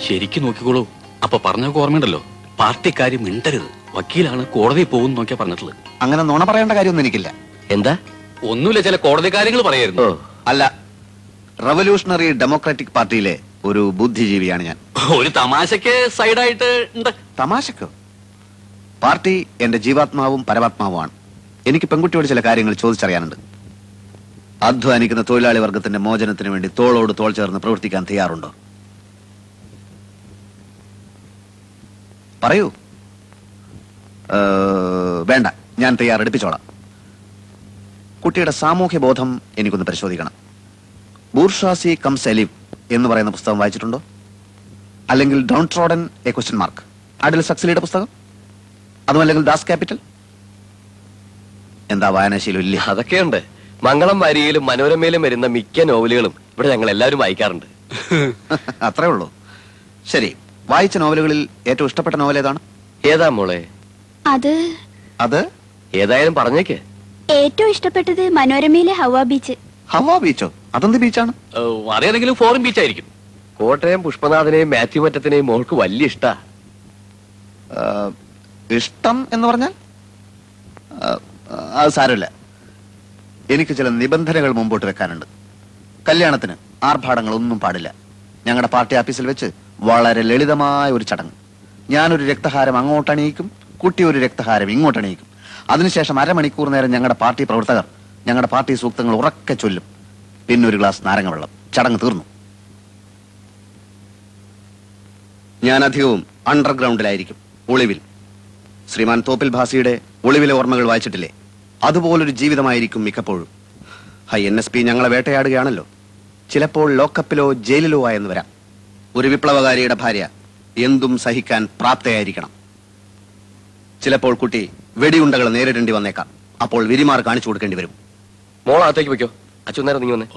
ശരിക്കും നോക്കിക്കോളൂ. അപ്പൊ പറഞ്ഞൊക്കെ ഓർമ്മയുണ്ടല്ലോ, പാർട്ടിക്കാര് മിണ്ടരുത്, വക്കീലാണ് കോടതി പോകും നോക്കിയാ പറഞ്ഞിട്ടുള്ളത്. അങ്ങനെ നുണ പറയേണ്ട കാര്യമൊന്നും എനിക്കില്ല. എന്താ? ഒന്നുമില്ല, ചില കോടതി കാര്യങ്ങൾ പറയായിരുന്നു. അല്ല, റവല്യൂഷണറി ഡെമോക്രാറ്റിക് പാർട്ടിയിലെ ഒരു ബുദ്ധിജീവിയാണ് ഞാൻ. ഒരു തമാശക്ക് സൈഡായിട്ട് ഉണ്ട്. തമാശക്കോ? പാർട്ടി എന്റെ ജീവാത്മാവും പരമാത്മാവുമാണ്. എനിക്ക് പെൺകുട്ടിയോട് ചില കാര്യങ്ങൾ ചോദിച്ചറിയാനുണ്ട്. അധ്വാനിക്കുന്ന തൊഴിലാളി വർഗത്തിന്റെ മോചനത്തിന് വേണ്ടി തോളോട് തോൾ ചേർന്ന് പ്രവർത്തിക്കാൻ തയ്യാറുണ്ടോ? പറയൂ. വേണ്ട, ഞാൻ തയ്യാറെടുപ്പിച്ചോളാം. കുട്ടിയുടെ സാമൂഹ്യ ബോധം എനിക്കൊന്ന് പരിശോധിക്കണം. ബൂർഷാസി കംസ് എലിവ് എന്ന് പറയുന്ന പുസ്തകം വായിച്ചിട്ടുണ്ടോ? അല്ലെങ്കിൽ downtrodden a question mark, Adil സക്സലിയുടെ പുസ്തകം? അതുമല്ലെങ്കിൽ ദാസ് ക്യാപിറ്റൽ? എന്താ വായനാശീലം ഇല്ലേ? അതൊക്കെയുണ്ട്. മംഗളം വാരികയിലും മനോരമയിലും വരുന്ന മിക്ക നോവലുകളും ഇവിടെ ഞങ്ങൾ എല്ലാവരും വായിക്കാറുണ്ട്. അത്രേ ഉള്ളൂ. ശരി, വായിച്ച നോവലുകളിൽ ഏറ്റവും ഇഷ്ടപ്പെട്ട നോവൽ ഏതാണ്? ഏതാ മോളെ? അത് ഏതായാലും പറഞ്ഞേക്ക്. ഏറ്റവും ഇഷ്ടപ്പെട്ടത് മനോരമയിലെ ഹവ ബീച്ച്. ഹവ ബീച്ചോ? അതെന്ത് ബീച്ചാണ്? അതേതെങ്കിലും ഫോറിൻ ബീച്ച് ആയിരിക്കും. കോട്ടയം പുഷ്പനാഥനെയും മാത്യു മറ്റത്തിനെയും മോൾക്ക് വലിയ ഇഷ്ടാ. ഇഷ്ടം എന്ന് പറഞ്ഞാൽ അത് സാരമില്ല. എനിക്ക് ചില നിബന്ധനകൾ മുമ്പോട്ട് വെക്കാനുണ്ട്. കല്യാണത്തിന് ആർഭാടങ്ങളൊന്നും പാടില്ല. ഞങ്ങളുടെ പാർട്ടി ഓഫീസിൽ വെച്ച് വളരെ ലളിതമായ ഒരു ചടങ്ങ്. ഞാനൊരു രക്തഹാരം അങ്ങോട്ടണിയിക്കും, കുട്ടി ഒരു രക്തഹാരം ഇങ്ങോട്ടണിയിക്കും. അതിനുശേഷം അരമണിക്കൂർ നേരം ഞങ്ങളുടെ പാർട്ടി പ്രവർത്തകർ ഞങ്ങളുടെ പാർട്ടി സൂക്തങ്ങൾ ഉറക്കെ ചൊല്ലും. പിന്നെ ഒരു ഗ്ലാസ് നാരങ്ങ വെള്ളം. ചടങ്ങ് തീർന്നു. ഞാൻ അധികവും അണ്ടർഗ്രൗണ്ടിലായിരിക്കും, ഒളിവിൽ. ശ്രീമാൻ തോപ്പിൽ ഭാസിയുടെ ഒളിവിലെ ഓർമ്മകൾ വായിച്ചിട്ടില്ലേ? അതുപോലൊരു ജീവിതമായിരിക്കും മിക്കപ്പോഴും. NSP ഞങ്ങളെ വേട്ടയാടുകയാണല്ലോ. ചിലപ്പോൾ ലോക്കപ്പിലോ ജയിലിലോ ആയെന്ന് വരാം. ഒരു വിപ്ലവകാരിയുടെ ഭാര്യ എന്തും സഹിക്കാൻ പ്രാപ്തയായിരിക്കണം. ചിലപ്പോൾ കുട്ടി വെടിയുണ്ടകൾ നേരിടേണ്ടി വന്നേക്കാം. അപ്പോൾ വിരിമാർ കാണിച്ചു കൊടുക്കേണ്ടി വരും. മോളകത്തേക്ക് വെക്കോ. അച്ഛൻ നേരം നീ വന്നേ.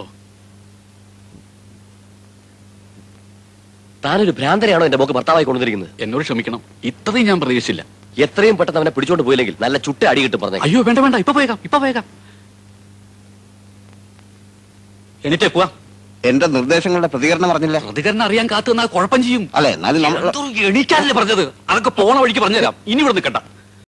താനൊരു ഭ്രാന്തരെയാണോ എന്റെ മോക്ക് ഭർത്താവായി കൊണ്ടുവന്നിരിക്കുന്നത്? എന്നോട് ക്ഷമിക്കണം, ഇത്രയും ഞാൻ പ്രതീക്ഷിച്ചില്ല. എത്രയും പെട്ടെന്ന് അവനെ പിടിച്ചോണ്ട് പോയില്ലെങ്കിൽ നല്ല ചുട്ട അടി കിട്ടും. പറഞ്ഞു. അയ്യോ വേണ്ട വേണ്ട, ഇപ്പൊ പോയേക്കാം. എന്നിട്ടേ പോവാ. എന്റെ നിർദ്ദേശങ്ങളുടെ പ്രതികരണം പറഞ്ഞില്ല. പ്രതികരണം അറിയാൻ കാത്തു നിന്നാൽ കുഴപ്പം ചെയ്യും. അല്ലെ, എന്നാലും എണീക്കാനല്ലേ പറഞ്ഞത്? അതൊക്കെ പോണ വഴിക്ക് പറഞ്ഞുതരാം. ഇനി ഇവിടെ നിൽക്കണ്ട.